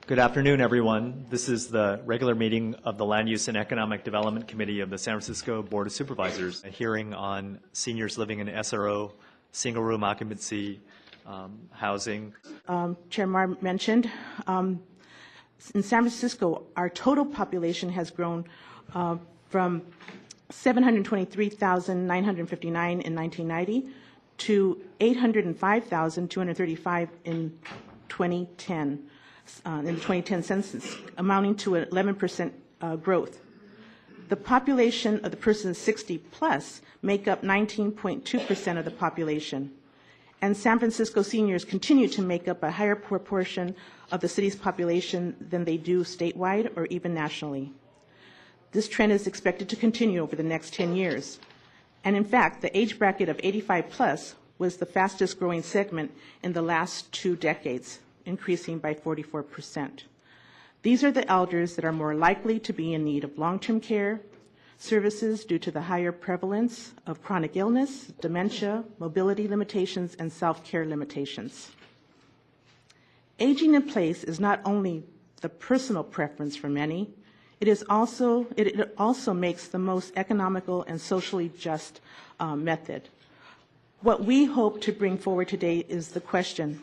Good afternoon, everyone. This is the regular meeting of the Land Use and Economic Development Committee of the San Francisco Board of Supervisors, a hearing on seniors living in SRO, single-room occupancy, housing. Chair Marr mentioned, in San Francisco, our total population has grown from 723,959 in 1990 to 805,235 in 2010. In the 2010 census, amounting to an 11% growth. The population of the persons 60 plus make up 19.2% of the population. And San Francisco seniors continue to make up a higher proportion of the city's population than they do statewide or even nationally. This trend is expected to continue over the next 10 years. And in fact, the age bracket of 85 plus was the fastest growing segment in the last 2 decades, increasing by 44%. These are the elders that are more likely to be in need of long-term care services due to the higher prevalence of chronic illness, dementia, mobility limitations, and self-care limitations. Aging in place is not only the personal preference for many, it also makes the most economical and socially just method. What we hope to bring forward today is the question: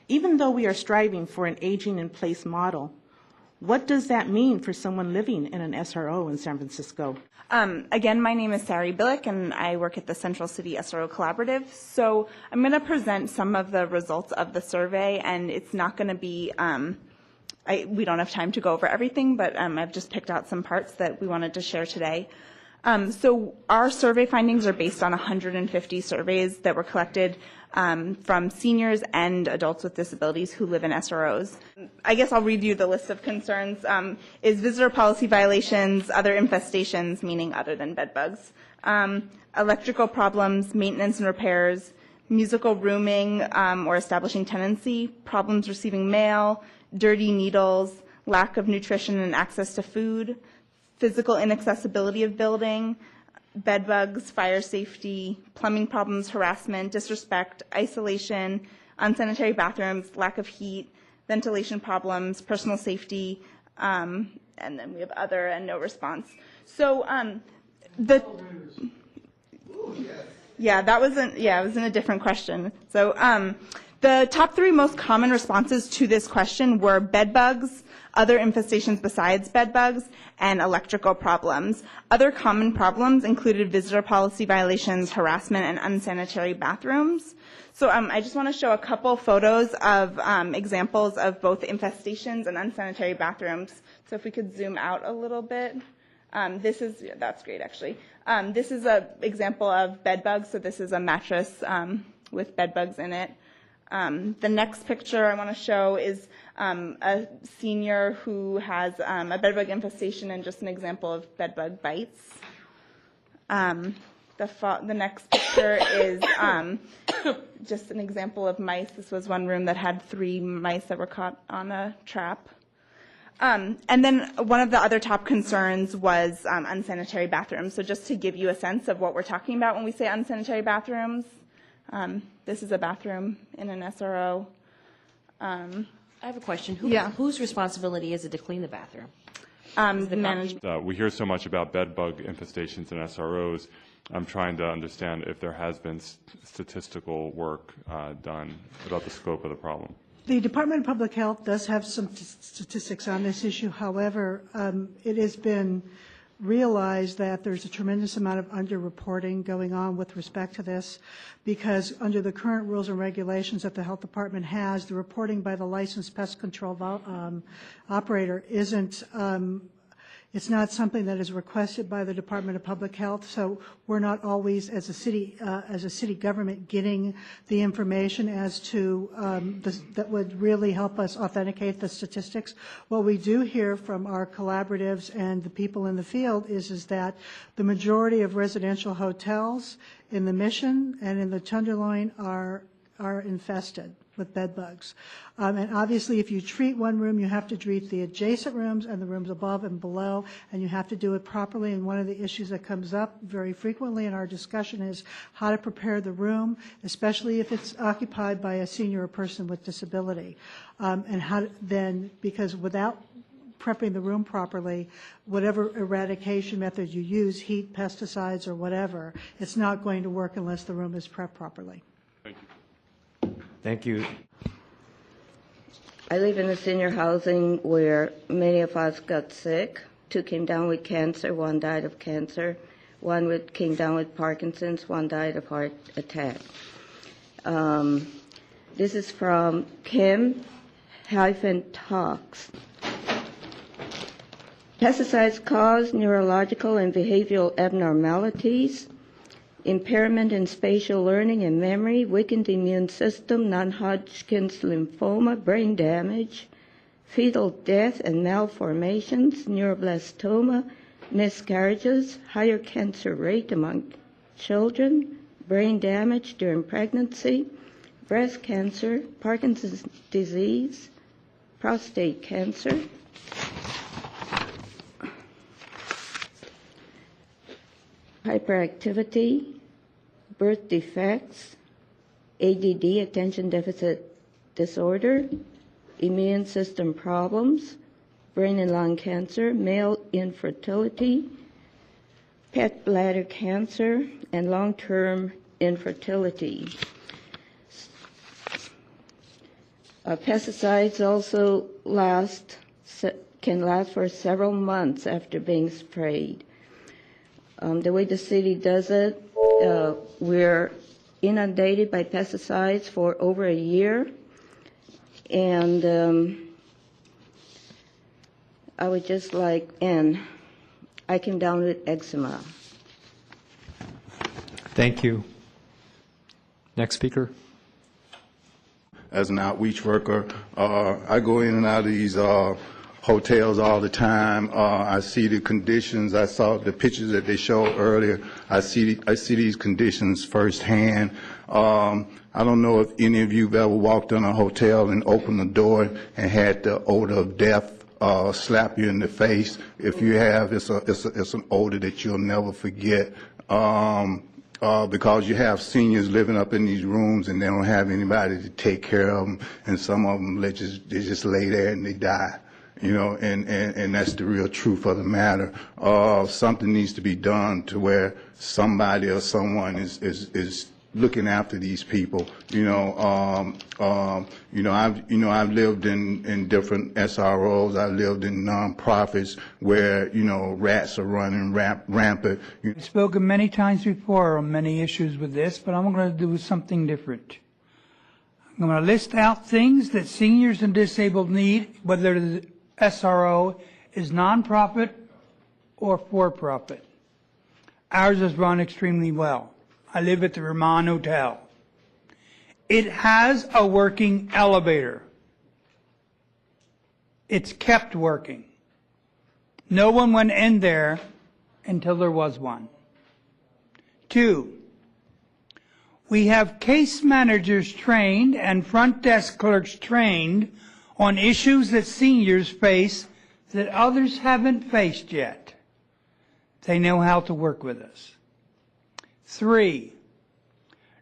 even though we are striving for an aging in place model, what does that mean for someone living in an SRO in San Francisco? Again, my name is Sari Billick, and I work at the Central City SRO Collaborative. So I'm going to present some of the results of the survey, and it's not going to be, we don't have time to go over everything, but I've just picked out some parts that we wanted to share today. So our survey findings are based on 150 surveys that were collected from seniors and adults with disabilities who live in SROs. I guess I'll read you the list of concerns. Is visitor policy violations, other infestations, meaning other than bed bugs, electrical problems, maintenance and repairs, musical rooming or establishing tenancy, problems receiving mail, dirty needles, lack of nutrition and access to food, physical inaccessibility of building, bed bugs, fire safety, plumbing problems, harassment, disrespect, isolation, unsanitary bathrooms, lack of heat, ventilation problems, personal safety, and then we have other and no response. So it was in a different question. So the top 3 most common responses to this question were bed bugs, other infestations besides bed bugs, and electrical problems. Other common problems included visitor policy violations, harassment, and unsanitary bathrooms. So I just want to show a couple photos of examples of both infestations and unsanitary bathrooms. So if we could zoom out a little bit. That's great actually. This is an example of bed bugs. So this is a mattress with bed bugs in it. The next picture I want to show is a senior who has a bedbug infestation and just an example of bedbug bites. The next picture is just an example of mice. This was one room that had 3 mice that were caught on a trap. And then one of the other top concerns was unsanitary bathrooms. So just to give you a sense of what we're talking about when we say unsanitary bathrooms, this is a bathroom in an SRO. I have a question. Whose responsibility is it to clean the bathroom? The management. We hear so much about bed bug infestations in SROs. I'm trying to understand if there has been statistical work done about the scope of the problem. The Department of Public Health does have some statistics on this issue. However, it has been realized that there's a tremendous amount of underreporting going on with respect to this, because under the current rules and regulations that the health department has, the reporting by the licensed pest control operator isn't it's not something that is requested by the Department of Public Health, so we're not always, as a city government, getting the information as to that would really help us authenticate the statistics. What we do hear from our collaboratives and the people in the field is that the majority of residential hotels in the Mission and in the Tenderloin are infested. bed bugs. And obviously, if you treat one room, you have to treat the adjacent rooms and the rooms above and below, and you have to do it properly. And one of the issues that comes up very frequently in our discussion is how to prepare the room, especially if it's occupied by a senior or person with disability. And how then, because without prepping the room properly, whatever eradication method you use, heat, pesticides, or whatever, it's not going to work unless the room is prepped properly. Thank you. Thank you. I live in a senior housing where many of us got sick. 2 came down with cancer, 1 died of cancer, 1 came down with Parkinson's, 1 died of heart attack. This is from Kim-Talks. Pesticides cause neurological and behavioral abnormalities, impairment in spatial learning and memory, weakened immune system, non-Hodgkin's lymphoma, brain damage, fetal death and malformations, neuroblastoma, miscarriages, higher cancer rate among children, brain damage during pregnancy, breast cancer, Parkinson's disease, prostate cancer, hyperactivity, birth defects, ADD, attention deficit disorder, immune system problems, brain and lung cancer, male infertility, pet bladder cancer, and long-term infertility. Pesticides also can last for several months after being sprayed. The way the city does it, we're inundated by pesticides for over a year, and I would just like, and I came down with eczema. Thank you. Next speaker. As an outreach worker, I go in and out of these hotels all the time. I see the conditions. I saw the pictures that they showed earlier. I see these conditions firsthand. I don't know if any of you have ever walked in a hotel and opened the door and had the odor of death slap you in the face. If you have, it's an odor that you'll never forget. Because you have seniors living up in these rooms and they don't have anybody to take care of them, and some of them they just lay there and they die. You know, and that's the real truth of the matter. Something needs to be done to where somebody or someone is looking after these people. I've lived in different SROs. I've lived in nonprofits where rats are running rampant. I've spoken many times before on many issues with this, but I'm going to do something different. I'm going to list out things that seniors and disabled need, whether the SRO is nonprofit or for-profit. Ours is run extremely well. I live at the Ramon Hotel. It has a working elevator. It's kept working. No one went in there until there was one. 2, we have case managers trained and front desk clerks trained on issues that seniors face that others haven't faced yet. They know how to work with us. 3,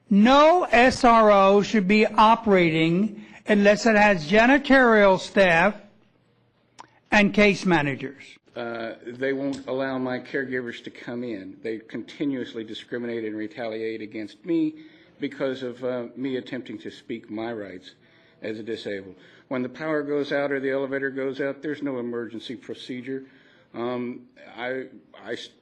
no SRO should be operating unless it has janitorial staff and case managers. They won't allow my caregivers to come in. They continuously discriminate and retaliate against me because of me attempting to speak my rights as a disabled. When the power goes out or the elevator goes out, there's no emergency procedure. I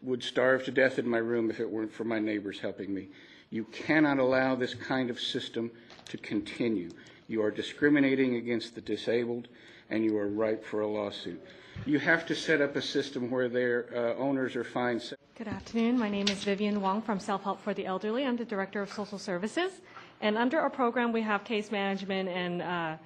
would starve to death in my room if it weren't for my neighbors helping me. You cannot allow this kind of system to continue. You are discriminating against the disabled, and you are ripe for a lawsuit. You have to set up a system where their owners are fined. Good afternoon. My name is Vivian Wong from Self Help for the Elderly. I'm the Director of Social Services. And under our program, we have case management and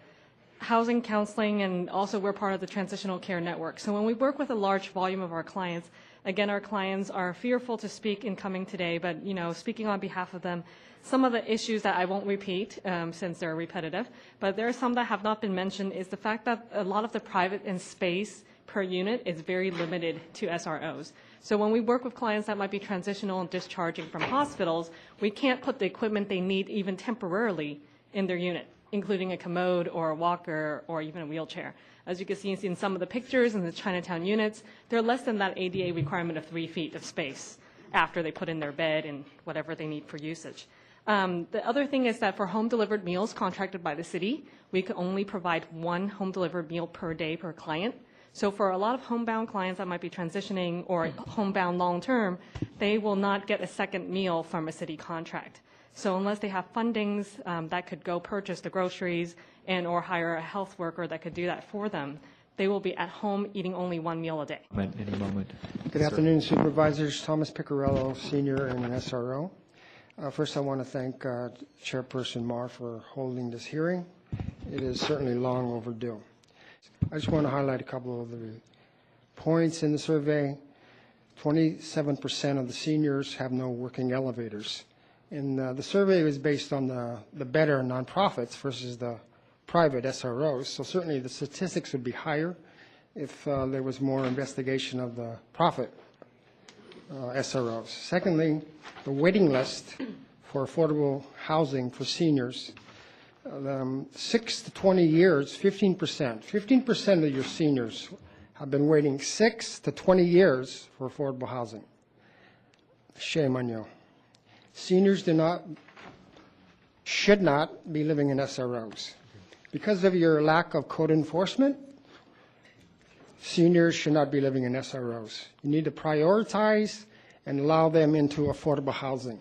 housing counseling, and also we're part of the Transitional Care Network. So when we work with a large volume of our clients, Again, our clients are fearful to speak in coming today, but speaking on behalf of them, some of the issues that I won't repeat since they're repetitive, but there are some that have not been mentioned is the fact that a lot of the private and space per unit is very limited to SROs. So when we work with clients that might be transitional and discharging from hospitals, we can't put the equipment they need even temporarily in their unit, including a commode or a walker or even a wheelchair. As you can see in some of the pictures in the Chinatown units, they're less than that ADA requirement of 3 feet of space after they put in their bed and whatever they need for usage. The other thing is that for home-delivered meals contracted by the city, we can only provide 1 home-delivered meal per day per client. So for a lot of homebound clients that might be transitioning or homebound long-term, they will not get a second meal from a city contract. So unless they have fundings that could go purchase the groceries and or hire a health worker that could do that for them, they will be at home eating only 1 meal a day. Any moment. Good afternoon, Supervisors. Thomas Piccarello, Senior and an SRO. First, I want to thank Chairperson Marr for holding this hearing. It is certainly long overdue. I just want to highlight a couple of the points in the survey. 27% of the seniors have no working elevators. And the survey was based on the better nonprofits versus the private SROs. So certainly the statistics would be higher if there was more investigation of the profit SROs. Secondly, the waiting list for affordable housing for seniors, 6 to 20 years, 15%. 15% of your seniors have been waiting 6 to 20 years for affordable housing. Shame on you. Seniors should not be living in SROs. Because of your lack of code enforcement, seniors should not be living in SROs. You need to prioritize and allow them into affordable housing.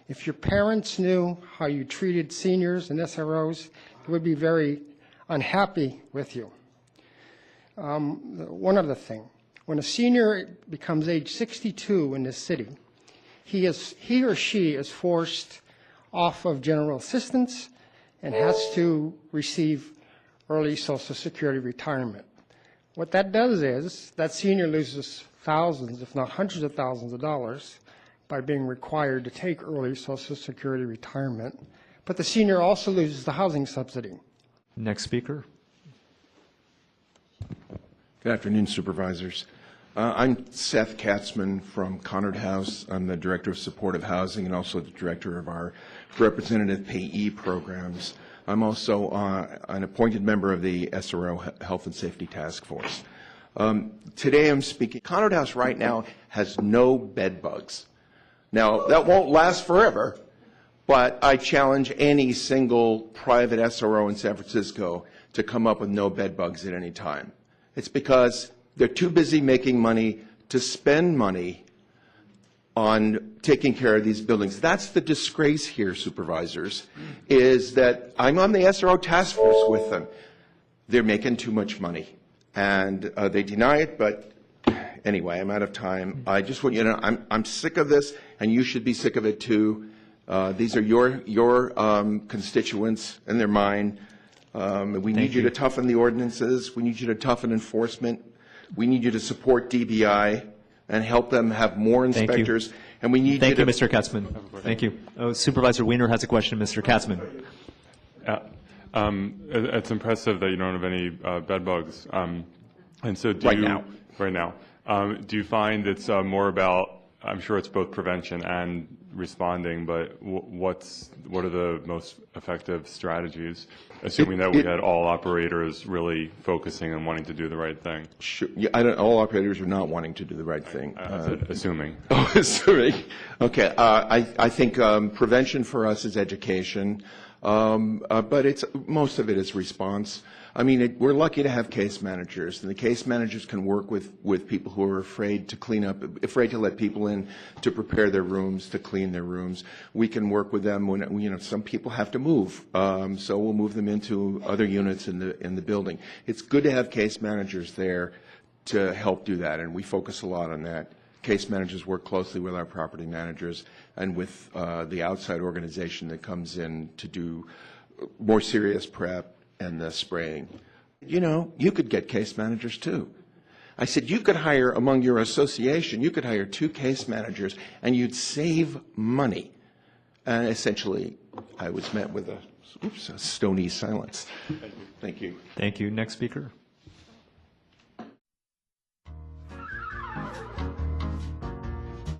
If your parents knew how you treated seniors in SROs, they would be very unhappy with you. One other thing, when a senior becomes age 62 in this city, he or she is forced off of general assistance and has to receive early Social Security retirement. What that does is that senior loses thousands, if not hundreds of thousands of dollars by being required to take early Social Security retirement, but the senior also loses the housing subsidy. Next speaker. Good afternoon, Supervisors. I'm Seth Katzman from Conard House. I'm the Director of Supportive Housing and also the Director of our Representative Payee programs. I'm also an appointed member of the SRO Health and Safety Task Force. Today I'm speaking. Conard House right now has no bed bugs. Now, that won't last forever, but I challenge any single private SRO in San Francisco to come up with no bed bugs at any time. It's because they're too busy making money to spend money on taking care of these buildings. That's the disgrace here, Supervisors, is that I'm on the SRO task force with them. They're making too much money, and they deny it, but anyway, I'm out of time. I just want you to know I'm sick of this, and you should be sick of it too. These are your constituents, and they're mine. We need you to toughen the ordinances. We need you to toughen enforcement. We need you to support DBI and help them have more inspectors. And we need Thank you, Mr. Katzman. Thank you. Supervisor Wiener has a question. Mr. Katzman. It's impressive that you don't have any bed bugs. And so Right now. Do you find it's more about, I'm sure it's both prevention and responding, but what are the most effective strategies, assuming that we had all operators really focusing and wanting to do the right thing? Sure. Yeah, all operators are not wanting to do the right thing. Assuming. Oh, assuming. Okay. I think prevention for us is education, but most of it is response. I mean, we're lucky to have case managers, and the case managers can work with people who are afraid to clean up, afraid to let people in to prepare their rooms, to clean their rooms. We can work with them when some people have to move, so we'll move them into other units in the building. It's good to have case managers there to help do that, and we focus a lot on that. Case managers work closely with our property managers and with the outside organization that comes in to do more serious prep and the spraying. You know, you could get case managers too. I said, you could hire, among your association, you could hire 2 case managers, and you'd save money. And essentially, I was met with a stony silence. Thank you. Thank you. Next speaker.